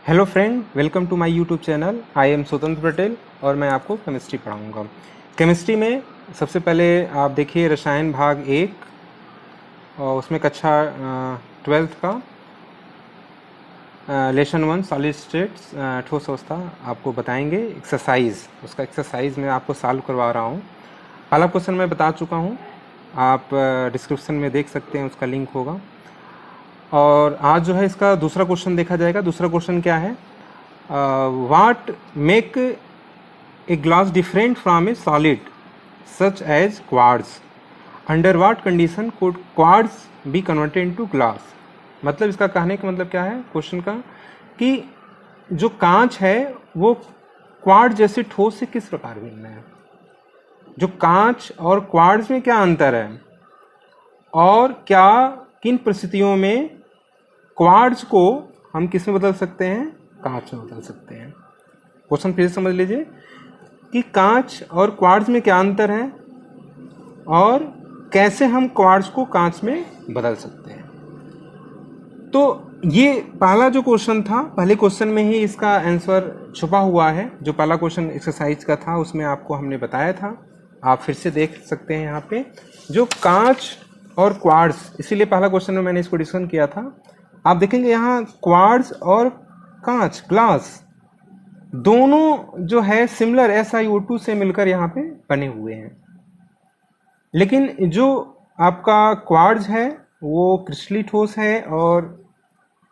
Hello friend, welcome to my YouTube channel. I am Swatantra Patel और मैं आपको केमिस्ट्री पढ़ाऊंगा। केमिस्ट्री में सबसे पहले आप देखिए रसायन भाग 1 और उसमें कक्षा 12th का लेसन 1 सॉलिड स्टेट्स ठोस अवस्था आपको बताएंगे। एक्सरसाइज, उसका एक्सरसाइज मैं आपको सॉल्व करवा रहा हूँ। पहला क्वेश्चन मैं बता चुका हूँ, आप डिस्क्रिप्शन में देख सकते हैं, उसका लिंक होगा। और आज जो है इसका दूसरा क्वेश्चन देखा जाएगा। दूसरा क्वेश्चन क्या है? What make a glass different from a solid such as quartz? Under what condition could quartz be converted into glass? मतलब इसका कहने का मतलब क्या है क्वेश्चन का, कि जो कांच है वो क्वार्ट्ज जैसे ठोस से किस प्रकार भिन्न है। जो कांच और क्वार्ट्ज में क्या अंतर है, और क्या किन परिस्थितियों में क्वार्ट्ज को हम किस में बदल सकते हैं? कांच में बदल सकते हैं। क्वेश्चन फिर से समझ लीजिए कि कांच और क्वार्ट्ज में क्या अंतर है और कैसे हम क्वार्ट्ज को कांच में बदल सकते हैं। तो ये पहला जो क्वेश्चन था, पहले क्वेश्चन में ही इसका आंसर छुपा हुआ है। जो पहला क्वेश्चन एक्सरसाइज का था उसमें आपको हमने बताया था, आप फिर से देख सकते हैं यहाँ पे। जो कांच और क्वार्ट्ज, इसीलिए पहला क्वेश्चन में मैंने इसको डिस्कशन किया था। आप देखेंगे यहाँ क्वार्ट्ज और कांच, ग्लास, दोनों जो है सिमिलर SiO2 से मिलकर यहाँ पे बने हुए हैं। लेकिन जो आपका क्वार्ट्ज है वो क्रिस्टली ठोस है, और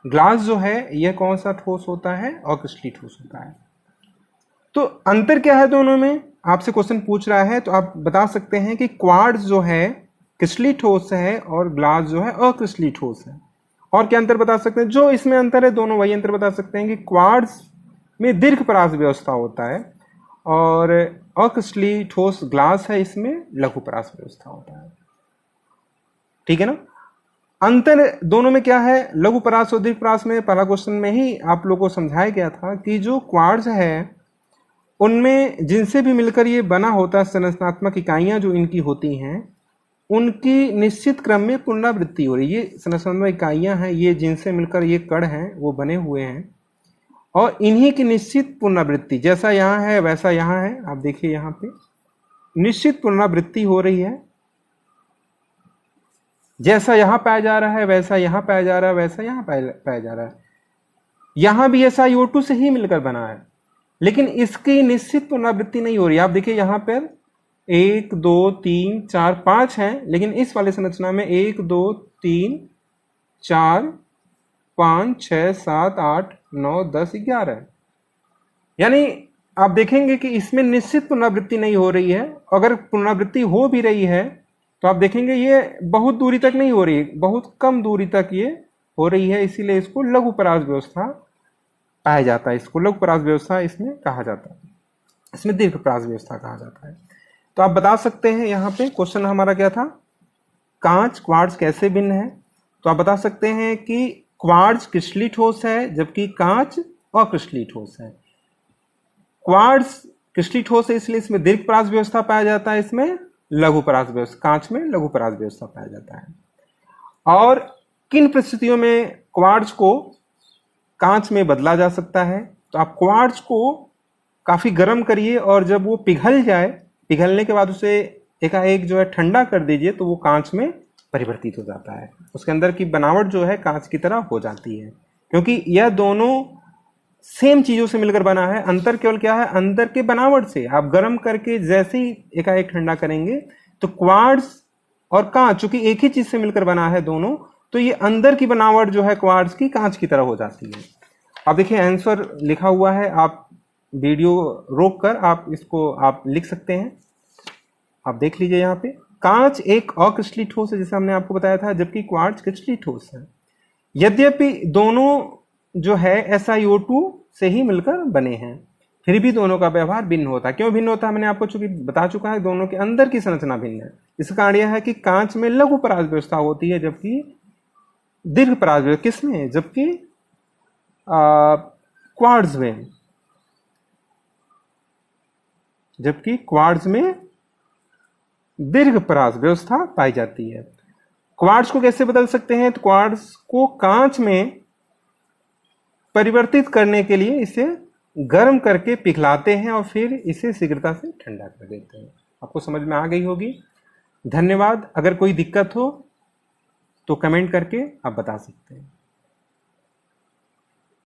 ग्लास जो है यह कौन सा ठोस होता है? अक्रिस्टली ठोस होता है। तो अंतर क्या है दोनों में? आपसे क्वेश्चन पूछ रहा है तो आप बता सकते हैं कि क्वार्ट्ज जो है क्रिस्टली ठोस है और ग्लास जो है अक्रिस्टली ठोस है। और क्या अंतर बता सकते हैं? जो इसमें अंतर है दोनों वही अंतर बता सकते हैं कि क्वार्ट्ज में दीर्घ परास व्यवस्था होता है और अक्रिस्टली ठोस ग्लास है, इसमें लघु परास व्यवस्था होता है। ठीक है ना? अंतर दोनों में क्या है? लघु परास और दीर्घ परास में पहला क्वेश्चन में ही आप लोगों को समझाया गया था कि जो क्वार्ट्ज है उनमें जिनसे भी मिलकर ये बना होता है, संरचनात्मक इकाइयां जो इनकी होती हैं उनकी निश्चित क्रम में पुनरावृत्ति हो रही है। ये संरचनात्मक इकाइयां हैं, ये जिनसे मिलकर ये कण हैं वो बने हुए हैं, और इन्हीं की निश्चित पुनरावृत्ति, जैसा यहाँ है वैसा यहाँ है। आप देखिए यहाँ पे निश्चित पुनरावृत्ति हो रही है, जैसा यहाँ पाया जा रहा है वैसा यहाँ पाया जा रहा है, वैसा यहाँ पाया जा रहा है। यहाँ भी SiO2 से ही मिलकर बना है, लेकिन इसकी निश्चित पुनरावृत्ति नहीं हो रही। आप देखिए यहाँ पर 1 2 3 4 5 हैं, लेकिन इस वाले संरचना में 1 2 3 4 5 6 7 8 9 10 11 है। यानी आप देखेंगे कि इसमें निश्चित पुनरावृत्ति नहीं हो रही है। अगर पुनरावृत्ति हो भी रही है तो आप देखेंगे ये बहुत दूरी तक नहीं हो रही है, बहुत कम दूरी तक ये हो रही है। इसीलिए इसको लघु परास व्यवस्था पाया जाता है। इसको लघु परास व्यवस्था इसमें कहा जाता है, इसमें दीर्घ परास व्यवस्था कहा जाता है। तो आप बता सकते हैं, यहाँ पे क्वेश्चन हमारा क्या था? कांच क्वार्ट्ज कैसे भिन्न है? तो आप बता सकते हैं कि क्वार्ट्ज क्रिस्टली ठोस है जबकि कांच अक्रिस्टली ठोस है। क्वार्ट्ज क्रिस्टली ठोस है इसलिए इसमें दीर्घ परास व्यवस्था पाया जाता है, इसमें लघु परास व्यवस्था, कांच में लघु परास व्यवस्था पाया जाता है। और किन परिस्थितियों में क्वार्ट्ज को कांच में बदला जा सकता है? तो आप क्वार्ट्ज को काफी गर्म करिए और जब वो पिघल जाए, पिघलने के बाद उसे एकाएक जो है ठंडा कर दीजिए, तो वो कांच में परिवर्तित हो जाता है। उसके अंदर की बनावट जो है कांच की तरह हो जाती है, क्योंकि यह दोनों सेम चीजों से मिलकर बना है। अंतर केवल क्या है? अंदर के बनावट से। आप गर्म करके जैसे ही एकाएक ठंडा करेंगे तो क्वार्ट्ज और कांच, चूंकि एक ही चीज से मिलकर बना है दोनों, तो ये अंदर की बनावट जो है क्वार्ट्ज की कांच की तरह हो जाती है। अब देखिए आंसर लिखा हुआ है, आप वीडियो रोक कर आप इसको आप लिख सकते हैं। आप देख लीजिए यहाँ पे, कांच एक अक्रिस्टली ठोस है जैसे हमने आपको बताया था, जबकि क्वार्ट्ज क्रिस्टली ठोस है। यद्यपि दोनों जो है SiO2 से ही मिलकर बने हैं, फिर भी दोनों का व्यवहार भिन्न होता है। क्यों भिन्न होता है? मैंने आपको चूंकि बता चुका है, दोनों के अंदर की संरचना भिन्न है। इसका कारण यह है कि कांच में लघु परास व्यवस्था होती है जबकि दीर्घ परास व्यवस्था किसमें? जबकि क्वार्ट्ज में, जबकि क्वार्ट्ज में दीर्घ परास व्यवस्था पाई जाती है। क्वार्ट्ज को कैसे बदल सकते हैं? तो क्वार्ट्ज को कांच में परिवर्तित करने के लिए इसे गर्म करके पिघलाते हैं और फिर इसे शीघ्रता से ठंडा कर देते हैं। आपको समझ में आ गई होगी। धन्यवाद। अगर कोई दिक्कत हो तो कमेंट करके आप बता सकते हैं।